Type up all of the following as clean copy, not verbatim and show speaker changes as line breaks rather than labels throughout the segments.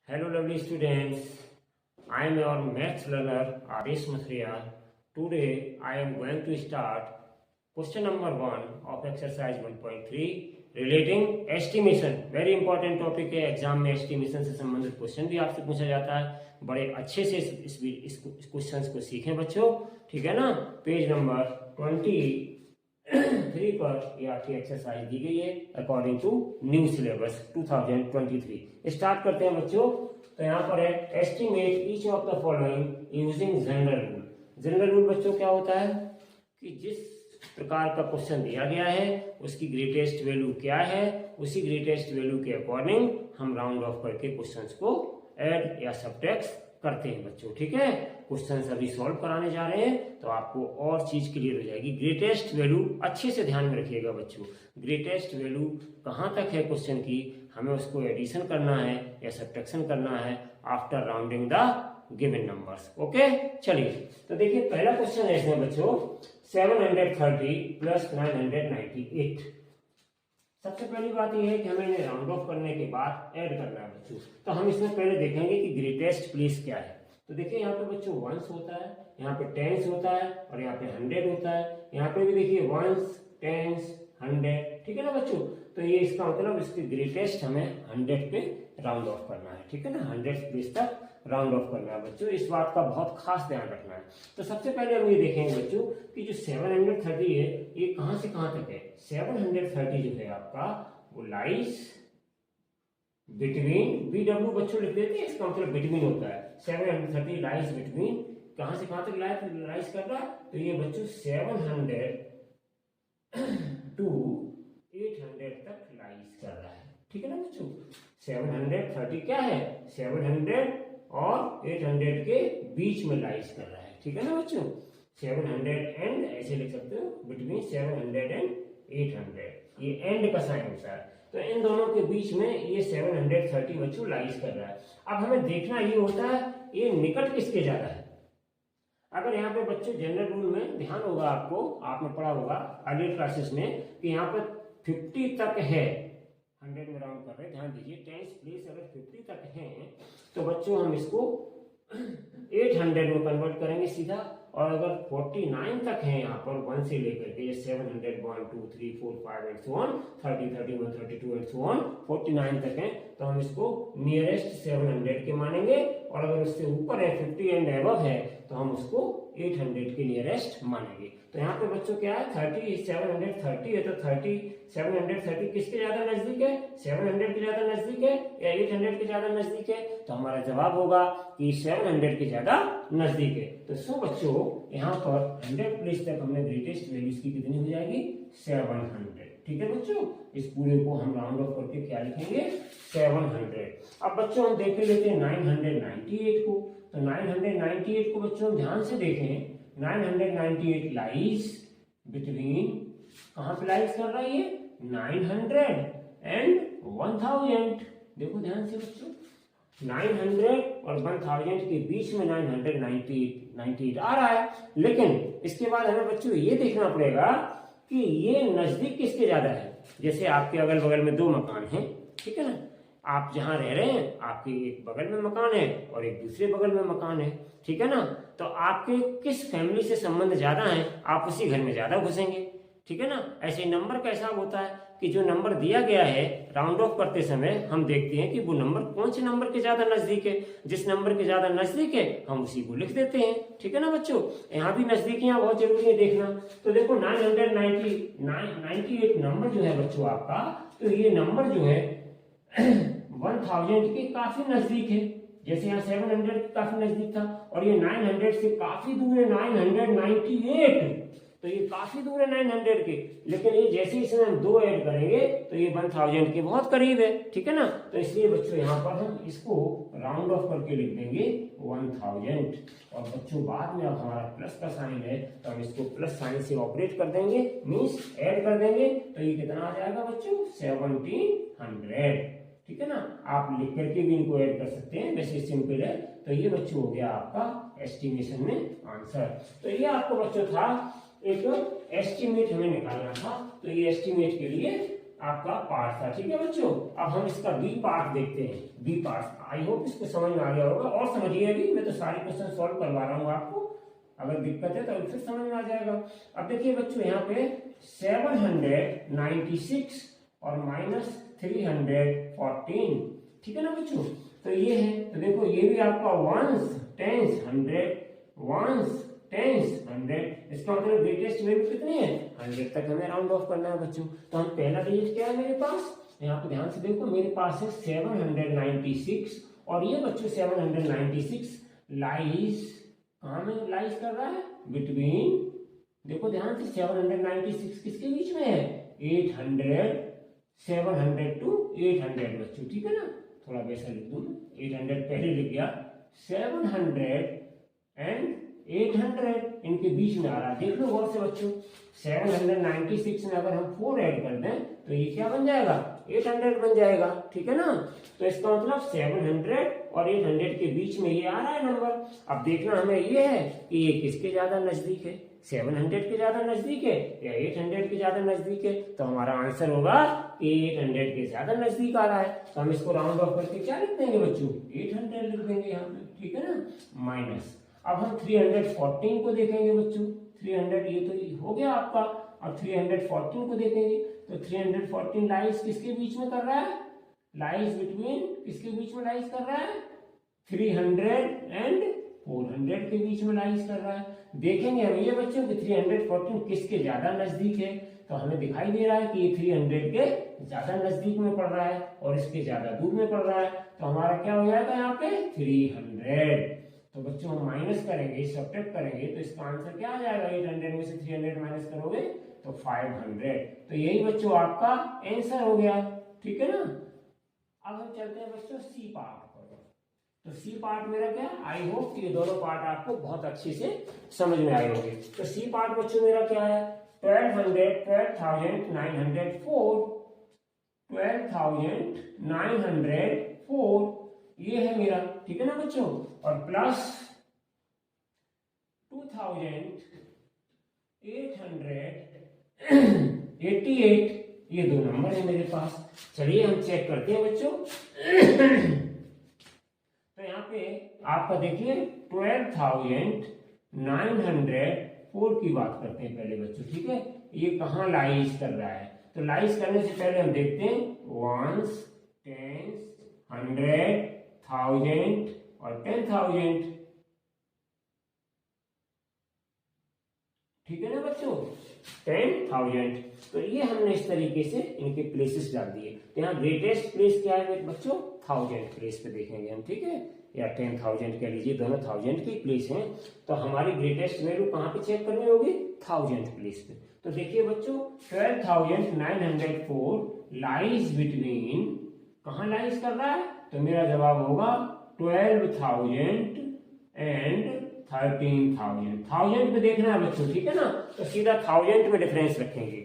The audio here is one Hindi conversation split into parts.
Hello, lovely students. I am your maths learner Adesh Mathria. Today I am going to start question number 1 of exercise 1.3 relating estimation. Very important topic है. एग्जाम में estimation से संबंधित क्वेश्चन भी आपसे पूछा जाता है. बड़े अच्छे से इस क्वेश्चंस को सीखें बच्चों. ठीक है ना. पेज नंबर 23 पर ये आपकी एक्सरसाइज दी गई है according to new syllabus 2023. Start करते हैं बच्चों. तो यहाँ पर है estimate each of the following using general rule. General rule बच्चों क्या होता है कि जिस प्रकार का क्वेश्चन दिया गया है उसकी ग्रेटेस्ट वैल्यू क्या है, उसी ग्रेटेस्ट वैल्यू के अकॉर्डिंग हम राउंड ऑफ करके क्वेश्चंस को ऐड या सबट्रैक्ट करते हैं बच्चों. ठीक है. क्वेश्चन अभी सॉल्व कराने जा रहे हैं तो आपको और चीज क्लियर हो जाएगी. ग्रेटेस्ट वैल्यू अच्छे से ध्यान में रखिएगा बच्चों. ग्रेटेस्ट वैल्यू कहाँ तक है क्वेश्चन की, हमें उसको एडिशन करना है या सब्ट्रैक्शन करना है after rounding the given numbers. Okay. चलिए तो देखिए पहला क्वेश्चन है इसमें बच्चों 730 प्लस 998. सबसे पहली बात यह है कि हमें इन्हें राउंड ऑफ करने के बाद ऐड करना है बच्चों. तो हम इसमें पहले देखेंगे कि ग्रेटेस्ट प्लेस क्या है. तो देखिए यहाँ पे बच्चों वंस होता है, यहाँ पे टेंस होता है और यहाँ पे 100 होता है. यहाँ पे भी देखिए वंस, टेंस, 100. ठीक है ना बच्चों. तो ये इसका मतलब इसकी ग्रेटेस्ट हमें 100 पे राउंड ऑफ करना है. ठीक है ना. 100 प्लेस तक राउंड ऑफ करना है बच्चों. इस बात का बहुत खास ध्यान रखना है. तो सबसे पहले हम ये देखेंगे बच्चों कि जो 730 है ये कहां से कहां तक है. 730 जो है आपका वो लाइस बिटवीन, BW बच्चों लिख देते हैं, इसका मतलब बिटवीन होता है. 730 लाइस बिटवीन, कहां से कहां तक लाइस कर रहा है. तो ये बच्चों 700 टू 800 तक लाइस कर रहा है. ठीक है ना बच्चों. 730 क्या है, 700 और 800 के बीच में लाइस कर रहा है. ठीक है ना बच्चों. 700 एंड ऐसे लिख सकते हो, बिटवीन 700 एंड 800. ये एंड का साइन होता है. तो इन दोनों के बीच में ये 730 बच्चों लाइस कर रहा है. अब हमें देखना ये होता है ये निकट किसके ज्यादा है. अगर यहाँ पे बच्चों जनरल रूल में ध्यान होगा आपको, आपने पढ़ा होगा अर्लियर क्लासेस में कि यहाँ पे 50 तक है, 100 में राउंड कर रहे हैं. ध्यान दीजिए टेंस प्लेस अगर 50 तक है तो बच्चों हम इसको 800 में कन्वर्ट करेंगे सीधा. और अगर 49 तक है यहाँ पर 1 से लेकर के 700 1 2 3 4 5 and so on 30 31 32 and so on 49 तक है तो हम इसको नियरेस्ट 700 के मानेंगे. और अगर उससे ऊपर है 50 एंड अबव है तो हम उसको 800 के नियरेस्ट मानेंगे. तो यहाँ पे बच्चों क्या है 730 है तो 730 किसके ज्यादा नजदीक है, 700 के ज्यादा नजदीक है या 800 के ज्यादा नजदीक है. तो हमारा जवाब होगा कि 700 के ज्यादा नजदीक है. तो सो बच्चों यहाँ पर 100 प्लेस तक हमने ग्रेटेस्ट वैल्यूज की कितनी हो जाएगी 700. ठीक है बच्चों. इस पूरे को हम राउंड ऑफ करके क्या लिखेंगे 700. अब बच्चों हम देख लेते हैं 998 को. तो 998 को बच्चों ध्यान से देखें. 998 लाइज बिटवीन, कहां पे लाइज कर रहा है ये 900 एंड 1000. देखो ध्यान से बच्चों 900 और 1000 के बीच में 998 आ रहा है. लेकिन इसके बाद हमें बच्चों ये देखना पड़ेगा कि ये नजदीक किसके ज्यादा है. जैसे आपके अगल बगल में 2 मकान हैं. ठीक है ना. आप जहां रह रहे हैं आपके एक बगल में मकान है और एक दूसरे बगल में मकान है. ठीक है ना. तो आपके किस फैमिली से संबंध ज्यादा है आप उसी घर में ज्यादा घुसेंगे. ठीक है ना. ऐसे नंबर का हिसाब होता है कि जो नंबर दिया गया है राउंड ऑफ करते समय हम देखते हैं कि वो नंबर कौन से नंबर के ज्यादा नजदीक है. जिस नंबर के ज्यादा नजदीक है हम उसी को लिख देते हैं. ठीक है ना बच्चों. यहाँ भी नजदीकियां बहुत जरूरी है देखना. तो देखो 998 नंबर जो है बच्चों आपका, तो ये नंबर जो है 1000 के काफी नजदीक है. जैसे यहाँ 700 काफी नजदीक था और ये 900 से काफी दूर है 998. तो ये काफी दूर है 900 के. लेकिन ये जैसे इसमें हम 2 ऐड करेंगे तो ये 1000 के बहुत करीब है. ठीक है ना. तो इसलिए बच्चों यहाँ पर हम इसको राउंड ऑफ करके लिख देंगे 1000. और बच्चों बाद में अब हमारा प्लस का साइन है तो हम इसको प्लस साइन से ऑपरेट कर देंगे, मीन्स ऐड कर देंगे. तो ये कितना आ जाएगा बच्चों 1700. ठीक है ना. आप लिख करके भी इनको ऐड कर सकते हैं, वैसे सिंपल है. तो ये बच्चों हो गया आपका एस्टिमेशन में आंसर. तो ये आपको बच्चों था एक एस्टिमेट हमें निकालना था. तो ये एस्टिमेट के लिए आपका पार्ट था। ठीक है बच्चों, अब हम इसका बी पार्ट देखते हैं। बी पार्ट आई होप इसको समझ में आ गया होगा, और समझिए अभी मैं तो सारे क्वेश्चन सॉल्व करवा रहा हूँ आपको, अगर दिक्कत है तो फिर समझ में आ जाएगा। अब देखिए बच्चों यहाँ पे 796 और -314, ठीक है ना बच्चों। तो ये है, तो देखो ये भी आपका वंस टेंस 100, वंस टेंस 100, इसका मतलब ग्रेटेस्ट वैल्यू कितनी है 100 तक हमें राउंड ऑफ करना है बच्चों। तो हम पहला डिजिट क्या है मेरे पास, यहाँ पे ध्यान से देखो मेरे पास है 796, और ये बच्चों 796 लाइज कहाँ में लाइज कर रहा है, बिटवीन, देखो ध्यान से 796 किसके बीच में है, 800, 700 to 800 बच्चों, ठीक है ना। थोड़ा वैसा लिख दूं, 800 पहले लिख गया, 700 एंड 800 इनके बीच में आ रहा है। देख लो गौर से बच्चों, 796 में अगर हम 4 ऐड कर दें तो ये क्या बन जाएगा, 800 बन जाएगा, ठीक है ना। तो इसका मतलब 700 और 800 के बीच में ये आ रहा है नंबर। अब देखना हमें ये है कि ये किसके ज्यादा नजदीक है, 700 के ज्यादा नजदीक है या 800 के ज्यादा नजदीक है। तो हमारा आंसर होगा कि 800 के ज्यादा नजदीक आ रहा है। तो हम इसको राउंड ऑफ करके क्या लिख देंगे बच्चों, 800 लिख देंगे यहाँ पे, ठीक है ना, माइनस। अब हम 314 को देखेंगे बच्चों, 300 ये तो हो गया आपका। अब 314 को देखेंगे तो 314 लाइज किसके बीच में कर रहा है, लाइज बिटवीन, किसके बीच में लाइज कर रहा है, 300 एंड 400 के बीच में लाइज कर रहा है। देखेंगे हम ये बच्चों कि 314 किसके ज्यादा नजदीक है, तो हमें दिखाई दे रहा है कि ये 300 के ज्यादा नजदीक में पड़ रहा है और इसके ज्यादा दूर में पड़ रहा है। तो हमारा क्या हो जाएगा यहाँ पे 300। तो बच्चों हम माइनस करेंगे, सब्ट्रैक्ट करेंगे, तो इसका आंसर क्या आ जाएगा, 800 में से 300 माइनस करोगे तो 500। तो यही बच्चों आपका आंसर हो गया, ठीक है ना। अब हम चलते हैं बच्चों सी पार्ट पर। तो सी पार्ट मेरा क्या, आई होप ये दोनों पार्ट आपको बहुत अच्छे से समझ में आए होंगे। तो सी पार्ट बच्चों मेरा क्या है, 12,904 ये है मेरा, ठीक है ना बच्चों, और प्लस 2,888 ये दो नंबर है मेरे पास। चलिए हम चेक करते हैं बच्चों। तो यहाँ पे आपका देखिए 12,904 की बात करते हैं पहले बच्चों, ठीक है। ये कहाँ लाइज कर रहा है, तो लाइज करने से पहले हम देखते हैं वंस, टेंस, 100, 1000 और 10,000, ठीक है ना बच्चों, 10,000। तो ये हमने इस तरीके से इनके प्लेसेस डाल दिए। तो यहाँ ग्रेटेस्ट प्लेस क्या है बच्चों, 1000 प्लेस पे देखेंगे हम, ठीक है, या 10,000 कह लीजिए, दोनों 1000 की प्लेस हैं। तो हमारी ग्रेटेस्ट वैल्यू कहाँ पे चेक करनी होगी, 1000 प्लेस पे। तो देखिए बच्चों 12,904 लाइज बिटवीन, कहाँ लाइज कर रहा है, तो मेरा जवाब होगा 12,000 एंड 13,000। 1000 पे देखना है बच्चों, ठीक है ना, तो सीधा 1000 में डिफरेंस रखेंगे,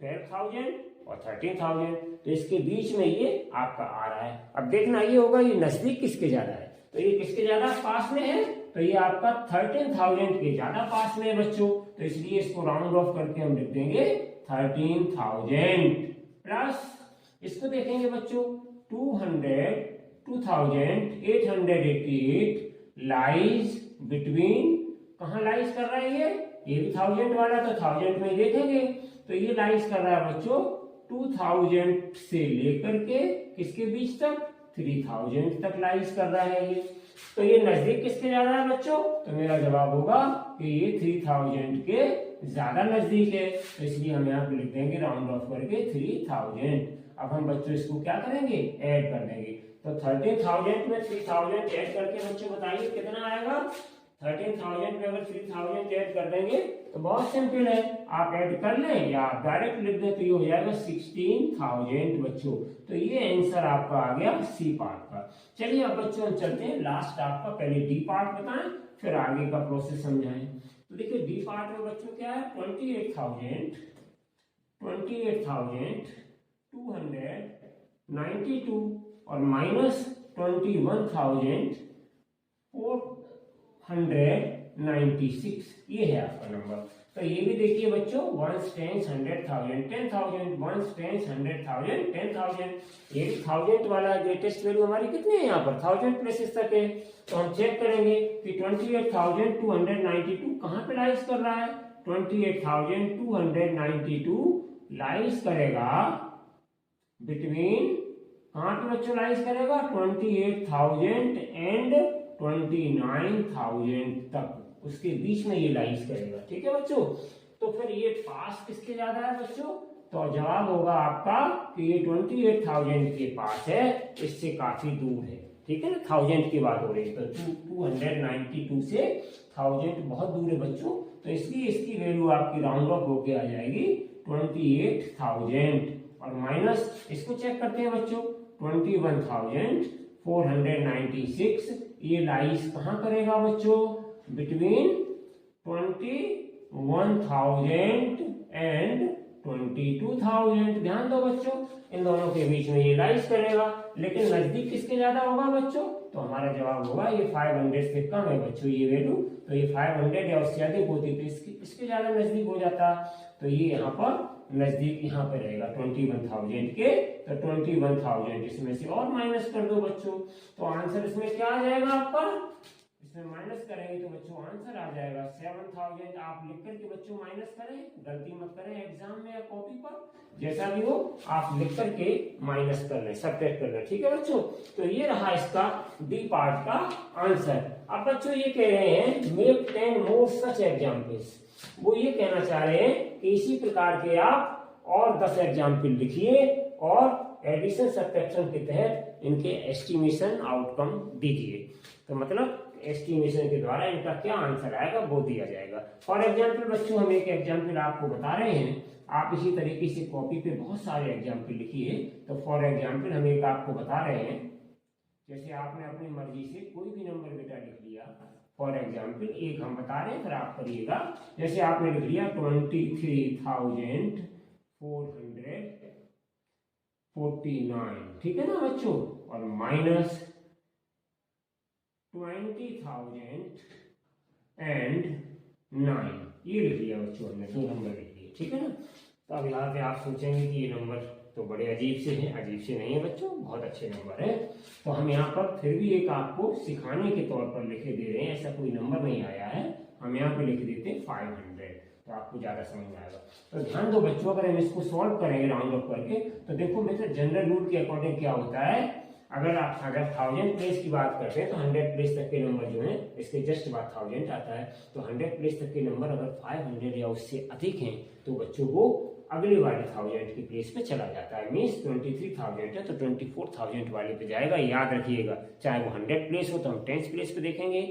12,000 और 13,000। तो इसके बीच में ये आपका आ रहा है। अब देखना ये होगा ये नजदीक किसके ज्यादा है, तो ये किसके ज्यादा पास में है, तो ये आपका 13,000 के ज्यादा पास में है बच्चों। तो इसलिए इसको राउंड ऑफ करके हम लिख देंगे 13,000 प्लस, इसको देखेंगे बच्चों 2,888 लाइज बिटवीन, कहाँ लाइज कर रहा है ये भी 1000 वाला, तो 1000 में देखेंगे तो ये लाइज कर रहा है बच्चों 2000 से लेकर के किसके बीच तक, 3000 तक लाइज कर रहा है ये। तो ये नजदीक किसके ज्यादा है बच्चों, तो मेरा जवाब होगा कि ये 3000 के ज्यादा नजदीक है। तो इसलिए हम यहाँ पे लिख देंगे राउंड ऑफ करके 3000। अब हम बच्चों इसको क्या करेंगे, ऐड कर देंगे। तो 13,000 में 3000 ऐड करके बच्चों बताइए कितना आएगा। 13,000 में अगर 3000 ऐड कर देंगे तो बहुत सिंपल है, आप ऐड कर लें या आप डायरेक्ट लिख दें तो ये हो जाएगा 16,000 बच्चों। तो ये आंसर आपका आ गया सी पार्ट का। चलिए अब बच्चों हम चलते हैं लास्ट आपका, पहले डी पार्ट बताएं फिर आगे का प्रोसेस समझाएं। तो देखिए डी पार्ट में बच्चों क्या है, 28,292 और माइनस 21,496 ये है आपका नंबर। तो तो ये भी देखिए बच्चों, 1 टेंस 100,000 10,000, 1 टेंस 100,000 10,000। ये भी 1000 वाला ग्रेटेस्ट वैल्यू हमारी कितनी है यहाँ पर, 1000 प्लेसेस तक है। तो हम चेक करेंगे कि 28,292 कहाँ पे लाइज कर रहा है। 28,292 लाइज करेगा बिटवीन, कहाँ पे बच्चों लाइज करेगा, 28,000 एंड 29,000 तक, उसके बीच में ये लाइज करेगा। ठीक है बच्चों, तो फिर ये पास किसके ज्यादा है बच्चों, तो जवाब होगा आपका कि ये 28,000 के पास है, इससे काफी दूर है। ठीक है ना, 1000 की बात हो रही है, तो 292 से 1000 बहुत दूर है बच्चों, तो इसलिए इसकी वैल्यू आपकी राउंड ऑफ होके आ जाएगी 28,000। और माइनस इसको चेक करते हैं बच्चों, 21,496 ये लाइज कहाँ करेगा बच्चों, बिटवीन 21,000 एंड 22,000। ध्यान दो बच्चों, इन दोनों के बीच में ये लाइज करेगा, लेकिन नजदीक किसके ज्यादा होगा बच्चों, तो हमारा जवाब होगा ये 500 से कम है बच्चों ये वैल्यू, तो ये 500 या उससे अधिक होती तो इसके ज्यादा नजदीक हो जाता, तो ये यहाँ पर नजदीक यहाँ पे रहेगा 21,000 के, तो 21,000 इसमें से और माइनस कर दो बच्चों, तो आंसर इसमें क्या आ जाएगा आपका, इसमें माइनस करेंगे तो बच्चों आंसर आ जाएगा 7,000। आप लिख करके बच्चों माइनस करें, गलती मत करें एग्जाम में या कॉपी पर, जैसा भी हो आप लिख करके माइनस कर लें, सब्ट्रैक्ट कर लें। ठीक है बच्चों, तो ये रहा इसका डी पार्ट का आंसर। अब बच्चों ये कह रहे हैं मेक 10 मोर सच एग्जाम्पल्स, वो ये कहना चाह रहे हैं कि इसी प्रकार के आप और 10 एग्जाम्पल लिखिए और एडिशन सब्ट्रैक्शन के तहत इनके एस्टिमेशन आउटकम दीजिए। तो मतलब एस्टिमेशन के द्वारा इनका क्या आंसर आएगा वो दिया जाएगा। फॉर एग्जाम्पल बच्चों हम एक एग्जाम्पल आपको बता रहे हैं, आप इसी तरीके से कॉपी पे बहुत सारे एग्जाम्पल लिखिए। तो फॉर एग्जाम्पल हम एक आपको बता रहे हैं, जैसे आपने अपनी मर्जी से कोई भी नंबर बेटा लिख लिया, फॉर एग्जाम्पल एक हम बता रहे हैं फिर आप करिएगा। जैसे आपने लिख लिया 23,449, ठीक है ना बच्चों, और माइनस 20,009 ये लिख लिया बच्चों, हमने 2 नंबर लिख लिए। ठीक है ना, तो अब यहाँ पे आप सोचेंगे कि ये नंबर तो बड़े अजीब से हैं। अजीब से नहीं है बच्चों, बहुत अच्छे नंबर है। तो हम यहाँ पर फिर भी एक आपको सिखाने के तौर पर लिखे दे रहे हैं, ऐसा कोई नंबर नहीं आया है, हम यहाँ पे लिख देते हैं 500, तो आपको ज्यादा समझ में आएगा। तो ध्यान दो बच्चों, अगर हम इसको सॉल्व करेंगे राउंड ऑफ करके, तो देखो मेरे जनरल रूल के अकॉर्डिंग क्या होता है, अगर 1000 प्लेस की बात करते हैं तो 100 प्लेस तक के नंबर जो है इसके जस्ट बाद 1000 आता है। तो 100 प्लेस तक के नंबर अगर 500 या उससे अधिक हैं तो बच्चों को अगले वाले 1000 की प्लेस पे चला जाता है। मीन्स 23,000 है तो 24,000 वाले पे जाएगा, याद रखिएगा। चाहे वो 100 प्लेस हो तो हम 10th प्लेस पे देखेंगे,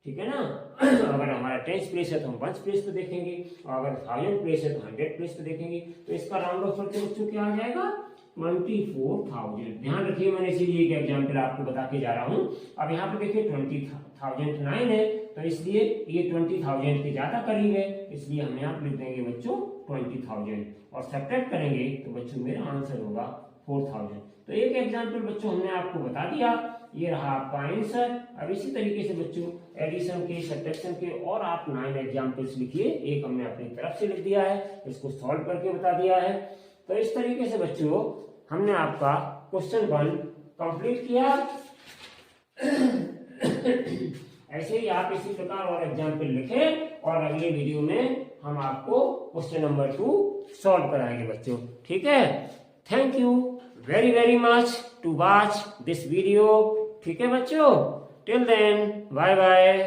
ठीक है ना। अगर हमारा 10th प्लेस है तो हम 1st प्लेस पे देखेंगे, और अगर 1000 प्लेस है तो 100 प्लेस पे देखेंगे। तो इसका राउंड ऑफ करके बच्चों क्या आ जाएगा, 24,000। ध्यान रखिए, मैंने इसीलिए एक एग्जाम्पल आपको बता के जा रहा हूँ। अब यहाँ पे देखिए 20,009 है, तो इसलिए ये 20,000 के ज्यादा करीब है, इसलिए हम यहाँ पे लिख देंगे बच्चों 20,000 और सब्ट्रैक्ट करेंगे तो बच्चों मेरा आंसर होगा 4,000। तो एक एग्जाम्पल बच्चों हमने आपको बता दिया, ये रहा आपका आंसर। अब इसी तरीके से बच्चों एडिशन के, सब्ट्रैक्शन के और आप 9 एग्जाम्पल्स लिखिए। एक हमने अपनी तरफ से लिख दिया है, इसको सॉल्व करके बता दिया है। तो इस तरीके से बच्चों हमने आपका क्वेश्चन 1 कंप्लीट किया। ऐसे ही आप इसी प्रकार और एग्जाम्पल लिखें और अगले वीडियो में हम आपको क्वेश्चन नंबर 2 सॉल्व कराएंगे बच्चों, ठीक है। Thank you very very much to watch this video, ठीक है बच्चों। Till then bye bye.